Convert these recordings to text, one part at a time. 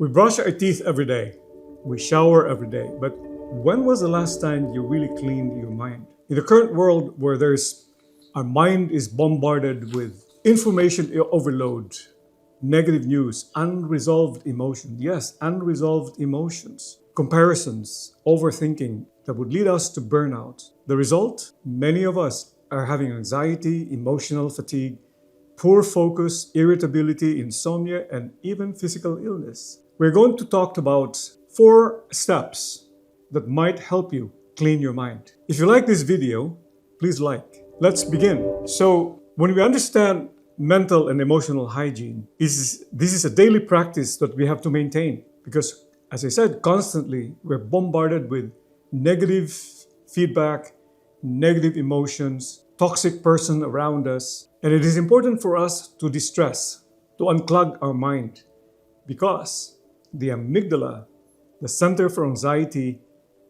We brush our teeth every day. We shower every day. But when was the last time you really cleaned your mind? In the current world where our mind is bombarded with information overload, negative news, unresolved emotion. Yes, unresolved emotions. Comparisons, overthinking that would lead us to burnout. The result? Many of us are having anxiety, emotional fatigue, poor focus, irritability, insomnia, and even physical illness. We're going to talk about 4 steps that might help you clean your mind. If you like this video, please like. Let's begin. So, when we understand mental and emotional hygiene, this is a daily practice that we have to maintain because, as I said, constantly we're bombarded with negative feedback, negative emotions, toxic person around us. And it is important for us to distress, to unclog our mind because the amygdala, the center for anxiety,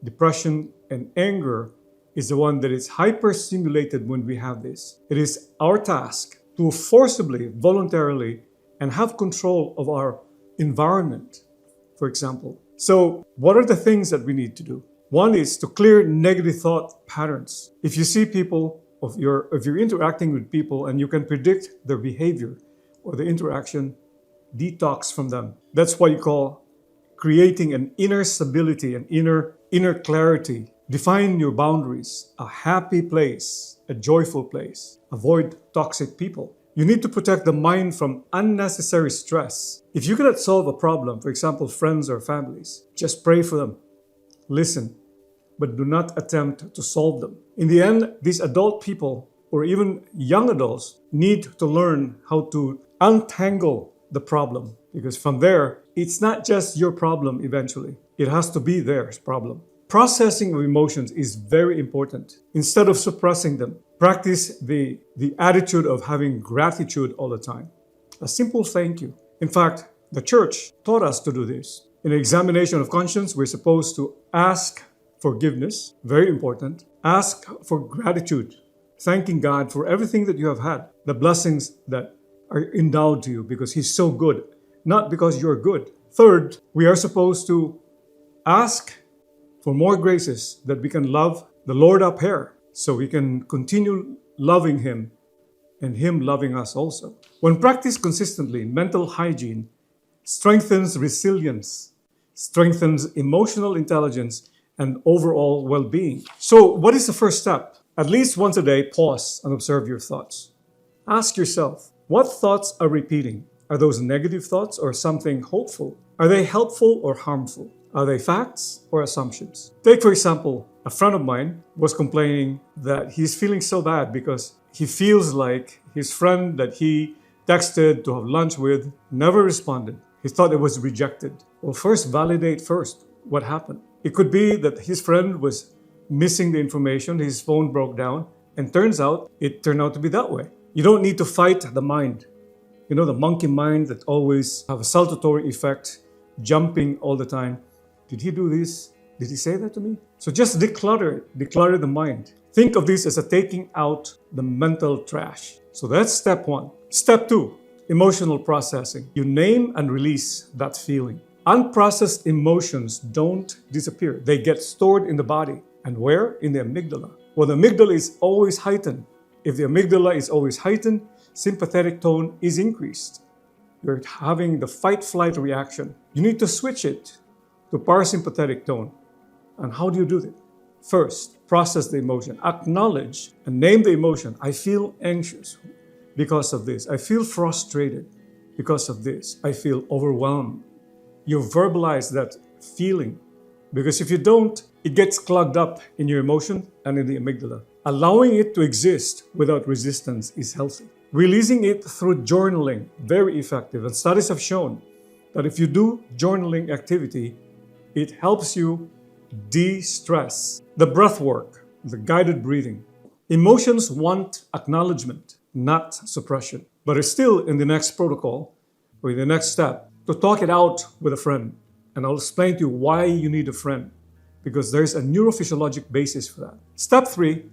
depression, and anger, is the one that is hyper-stimulated when we have this. It is our task to forcibly, voluntarily, and have control of our environment, for example. So, what are the things that we need to do? One is to clear negative thought patterns. If you see people, if you're interacting with people and you can predict their behavior or the interaction, detox from them. That's what you call creating an inner stability, an inner clarity. Define your boundaries, a happy place, a joyful place. Avoid toxic people. You need to protect the mind from unnecessary stress. If you cannot solve a problem, for example, friends or families, just pray for them. Listen, but do not attempt to solve them. In the end, these adult people, or even young adults, need to learn how to untangle the problem. Because from there, it's not just your problem eventually. It has to be their problem. Processing of emotions is very important. Instead of suppressing them, practice the attitude of having gratitude all the time. A simple thank you. In fact, the church taught us to do this. In an examination of conscience, we're supposed to ask forgiveness, very important. Ask for gratitude, thanking God for everything that you have had, the blessings that are endowed to you because He's so good, not because you're good. Third, we are supposed to ask for more graces that we can love the Lord up here so we can continue loving Him and Him loving us also. When practiced consistently, mental hygiene strengthens resilience, strengthens emotional intelligence, and overall well-being. So what is the first step? At least once a day, pause and observe your thoughts. Ask yourself, what thoughts are repeating? Are those negative thoughts or something hopeful? Are they helpful or harmful? Are they facts or assumptions? Take, for example, a friend of mine was complaining that he's feeling so bad because he feels like his friend that he texted to have lunch with never responded. He thought it was rejected. Well, validate what happened. It could be that his friend was missing the information, his phone broke down, and it turned out to be that way. You don't need to fight the mind. You know, the monkey mind that always have a saltatory effect, jumping all the time. Did he do this? Did he say that to me? So just declutter the mind. Think of this as a taking out the mental trash. So that's step 1. Step 2, emotional processing. You name and release that feeling. Unprocessed emotions don't disappear. They get stored in the body. And where? In the amygdala. Well, the amygdala is always heightened. If the amygdala is always heightened, sympathetic tone is increased. You're having the fight-flight reaction. You need to switch it to parasympathetic tone. And how do you do that? First, process the emotion. Acknowledge and name the emotion. I feel anxious because of this. I feel frustrated because of this. I feel overwhelmed. You verbalize that feeling. Because if you don't, it gets clogged up in your emotion and in the amygdala. Allowing it to exist without resistance is healthy. Releasing it through journaling, very effective. And studies have shown that if you do journaling activity, it helps you de-stress. The breath work, the guided breathing. Emotions want acknowledgement, not suppression. But it's still in the next protocol, or in the next step, to talk it out with a friend. And I'll explain to you why you need a friend, because there's a neurophysiologic basis for that. Step 3,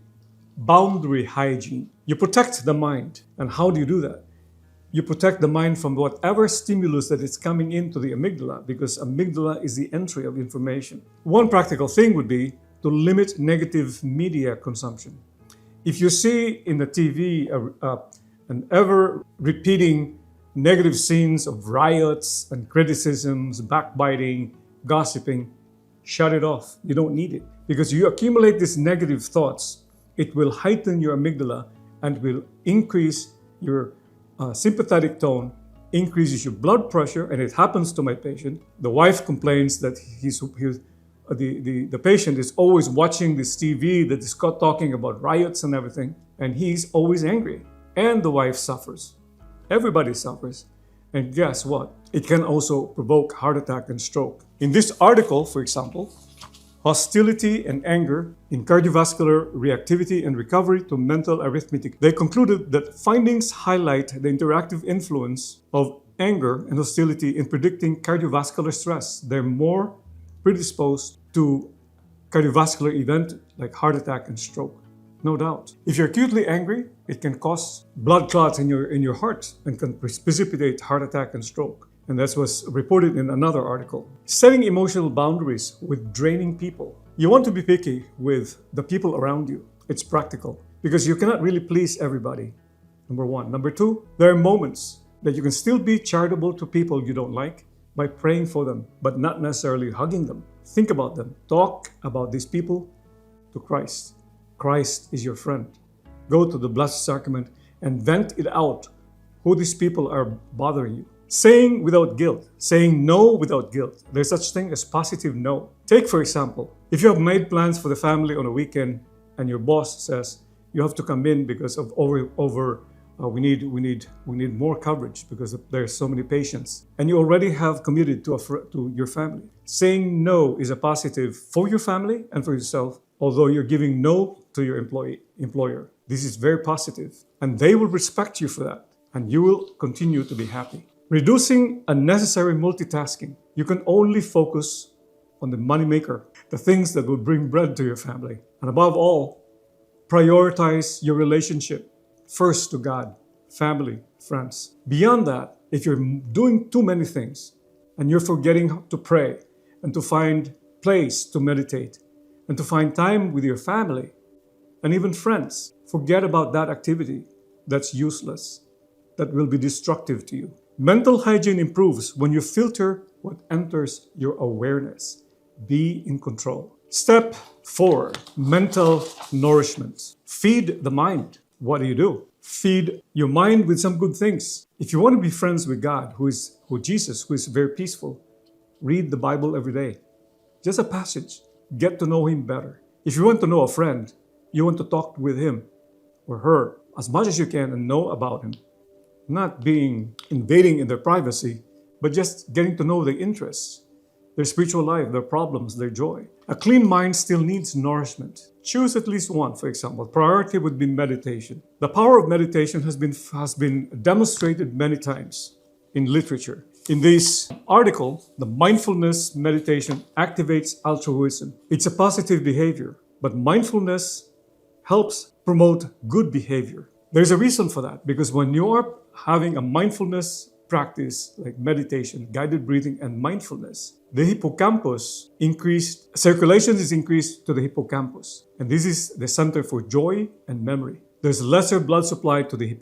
boundary hygiene. You protect the mind. And how do you do that? You protect the mind from whatever stimulus that is coming into the amygdala, because amygdala is the entry of information. One practical thing would be to limit negative media consumption. If you see in the TV an ever repeating negative scenes of riots and criticisms, backbiting, gossiping, shut it off. You don't need it. Because you accumulate these negative thoughts, it will heighten your amygdala and will increase your sympathetic tone, increases your blood pressure, and it happens to my patient. The wife complains that the patient is always watching this TV that is talking about riots and everything, and he's always angry. And the wife suffers. Everybody suffers. And guess what? It can also provoke heart attack and stroke. In this article, for example, Hostility and Anger in Cardiovascular Reactivity and Recovery to Mental Arithmetic, they concluded that findings highlight the interactive influence of anger and hostility in predicting cardiovascular stress. They're more predisposed to cardiovascular event like heart attack and stroke. No doubt. If you're acutely angry, it can cause blood clots in your heart and can precipitate heart attack and stroke. And that was reported in another article. Setting emotional boundaries with draining people. You want to be picky with the people around you. It's practical because you cannot really please everybody. Number one. Number two, there are moments that you can still be charitable to people you don't like by praying for them, but not necessarily hugging them. Think about them. Talk about these people to Christ. Christ is your friend. Go to the Blessed Sacrament and vent it out who these people are bothering you. Saying without guilt. Saying no without guilt. There's such thing as positive no. Take, for example, if you have made plans for the family on a weekend and your boss says you have to come in because of we need more coverage because there's so many patients, and you already have committed to your family. Saying no is a positive for your family and for yourself, although you're giving no to your employer. This is very positive, and they will respect you for that, and you will continue to be happy. Reducing unnecessary multitasking. You can only focus on the moneymaker, the things that will bring bread to your family. And above all, prioritize your relationship first to God, family, friends. Beyond that, if you're doing too many things and you're forgetting to pray and to find place to meditate and to find time with your family and even friends, forget about that activity that's useless, that will be destructive to you. Mental hygiene improves when you filter what enters your awareness. Be in control. Step 4, mental nourishment. Feed the mind. What do? Feed your mind with some good things. If you want to be friends with God, who Jesus, who is very peaceful, read the Bible every day. Just a passage. Get to know Him better. If you want to know a friend, you want to talk with him or her as much as you can and know about him. Not invading in their privacy, but just getting to know their interests, their spiritual life, their problems, their joy. A clean mind still needs nourishment. Choose at least one, for example. Priority would be meditation. The power of meditation has been demonstrated many times in literature. In this article, the mindfulness meditation activates altruism. It's a positive behavior, but mindfulness helps promote good behavior. There's a reason for that, because when you are having a mindfulness practice like meditation, guided breathing, and mindfulness, the hippocampus circulation is increased to the hippocampus. And this is the center for joy and memory. There's lesser blood supply to the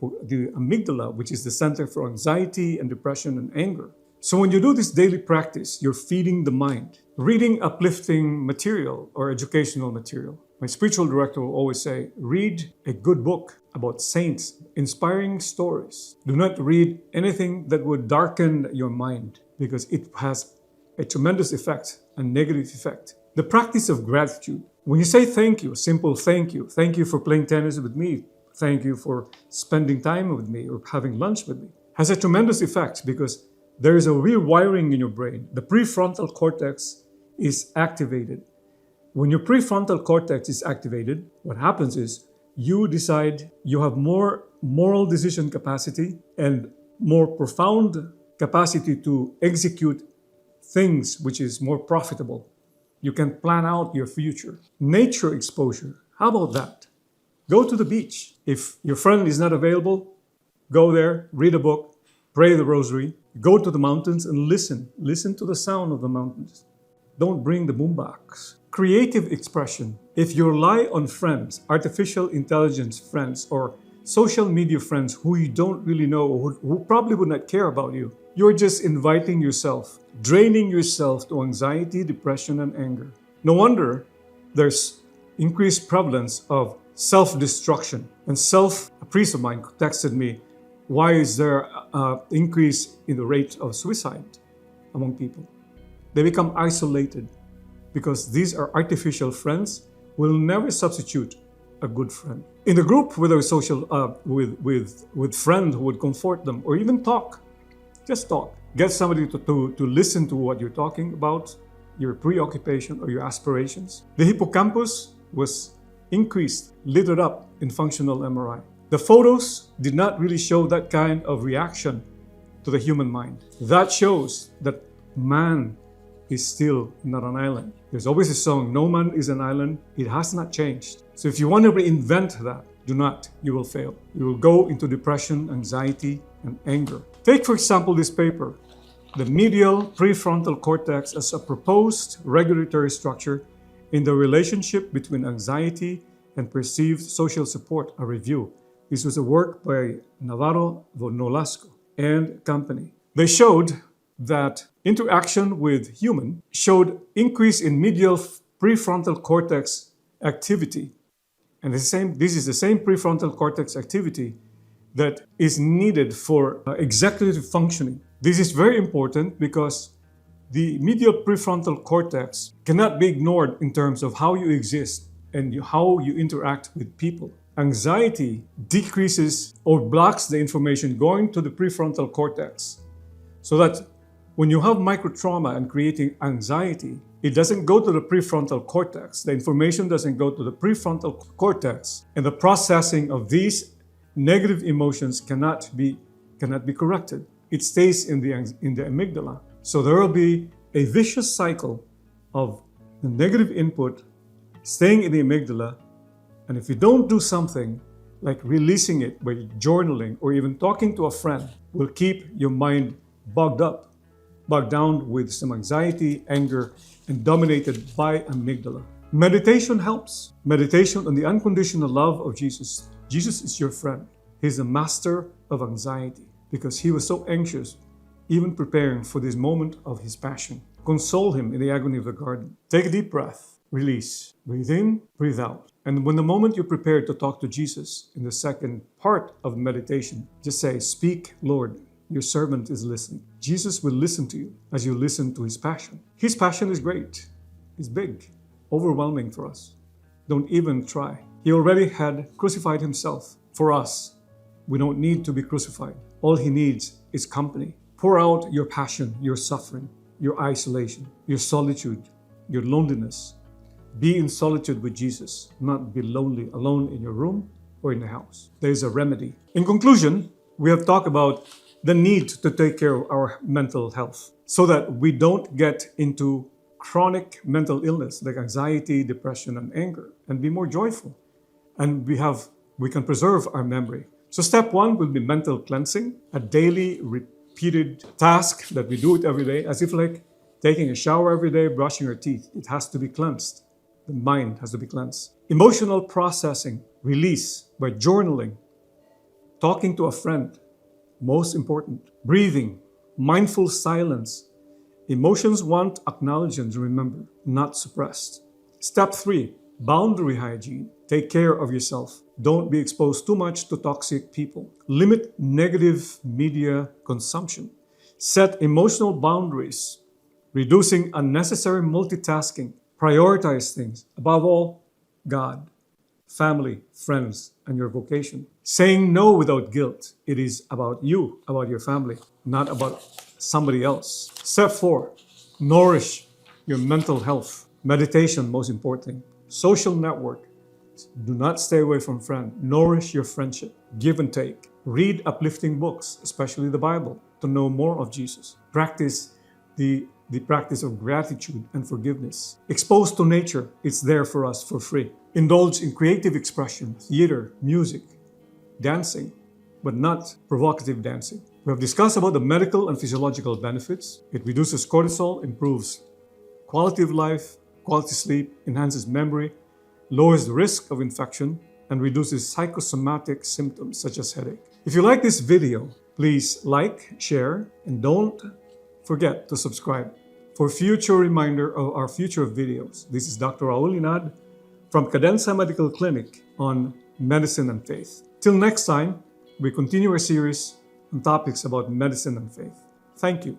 amygdala, which is the center for anxiety and depression and anger. So when you do this daily practice, you're feeding the mind. Reading uplifting material or educational material. My spiritual director will always say, read a good book about saints, inspiring stories. Do not read anything that would darken your mind, because it has a tremendous effect, a negative effect. The practice of gratitude. When you say thank you, simple thank you for playing tennis with me, thank you for spending time with me or having lunch with me, has a tremendous effect because there is a rewiring in your brain. The prefrontal cortex is activated. When your prefrontal cortex is activated, what happens is you decide you have more moral decision capacity and more profound capacity to execute things which is more profitable. You can plan out your future. Nature exposure. How about that? Go to the beach. If your friend is not available, go there, read a book, pray the rosary, go to the mountains and listen. Listen to the sound of the mountains. Don't bring the boombox. Creative expression. If you rely on friends, artificial intelligence friends, or social media friends who you don't really know, or who probably would not care about you, you're just inviting yourself, draining yourself to anxiety, depression, and anger. No wonder there's increased prevalence of self-destruction. And a priest of mine texted me, why is there an increase in the rate of suicide among people? They become isolated because these are artificial friends who will never substitute a good friend. In the group with a social, with friend who would comfort them or even talk, just talk. Get somebody to listen to what you're talking about, your preoccupation or your aspirations. The hippocampus was increased, lit up in functional MRI. The photos did not really show that kind of reaction to the human mind. That shows that man is still not an island. There's always a song, no man is an island. It has not changed. So if you want to reinvent that, do not, you will fail. You will go into depression, anxiety, and anger. Take, for example, this paper, the medial prefrontal cortex as a proposed regulatory structure in the relationship between anxiety and perceived social support, a review. This was a work by Navarro Nolasco and company. They showed that interaction with human showed increase in medial prefrontal cortex activity. And this is the same prefrontal cortex activity that is needed for executive functioning. This is very important because the medial prefrontal cortex cannot be ignored in terms of how you exist and how you interact with people. Anxiety decreases or blocks the information going to the prefrontal cortex so that when you have microtrauma and creating anxiety, it doesn't go to the prefrontal cortex. The information doesn't go to the prefrontal cortex, and the processing of these negative emotions cannot be corrected. It stays in the amygdala. So there will be a vicious cycle of the negative input staying in the amygdala, and if you don't do something like releasing it by journaling or even talking to a friend, will keep your mind bogged down with some anxiety, anger, and dominated by amygdala. Meditation helps. Meditation on the unconditional love of Jesus. Jesus is your friend. He's the master of anxiety because he was so anxious, even preparing for this moment of his passion. Console him in the agony of the garden. Take a deep breath. Release. Breathe in, breathe out. And when the moment you're prepared to talk to Jesus in the second part of meditation, just say, "Speak, Lord. Your servant is listening." Jesus will listen to you as you listen to his passion. His passion is great. It's big, overwhelming for us. Don't even try. He already had crucified himself for us. We don't need to be crucified. All he needs is company. Pour out your passion, your suffering, your isolation, your solitude, your loneliness. Be in solitude with Jesus, not be lonely, alone in your room or in the house. There is a remedy. In conclusion, we have talked about the need to take care of our mental health so that we don't get into chronic mental illness like anxiety, depression, and anger, and be more joyful. And we can preserve our memory. So step one will be mental cleansing, a daily repeated task that we do it every day, as if like taking a shower every day, brushing your teeth. It has to be cleansed. The mind has to be cleansed. Emotional processing, release by journaling, talking to a friend, most important. Breathing, mindful silence. Emotions want acknowledgement, remember, not suppressed. Step 3, boundary hygiene. Take care of yourself. Don't be exposed too much to toxic people. Limit negative media consumption. Set emotional boundaries. Reducing unnecessary multitasking. Prioritize things. Above all, God, family, friends, and your vocation. Saying no without guilt. It is about you, about your family, not about somebody else. Step 4, nourish your mental health. Meditation, most important. Social network. Do not stay away from friends. Nourish your friendship. Give and take. Read uplifting books, especially the Bible, to know more of Jesus. Practice the practice of gratitude and forgiveness. Exposed to nature, it's there for us for free. Indulge in creative expression, theater, music, dancing, but not provocative dancing. We have discussed about the medical and physiological benefits. It reduces cortisol, improves quality of life, quality sleep, enhances memory, lowers the risk of infection, and reduces psychosomatic symptoms such as headache. If you like this video, please like, share, and don't forget to subscribe for future reminder of our future videos. This is Dr. Raul Inad from Cadenza Medical Clinic on medicine and faith. Till next time, we continue our series on topics about medicine and faith. Thank you.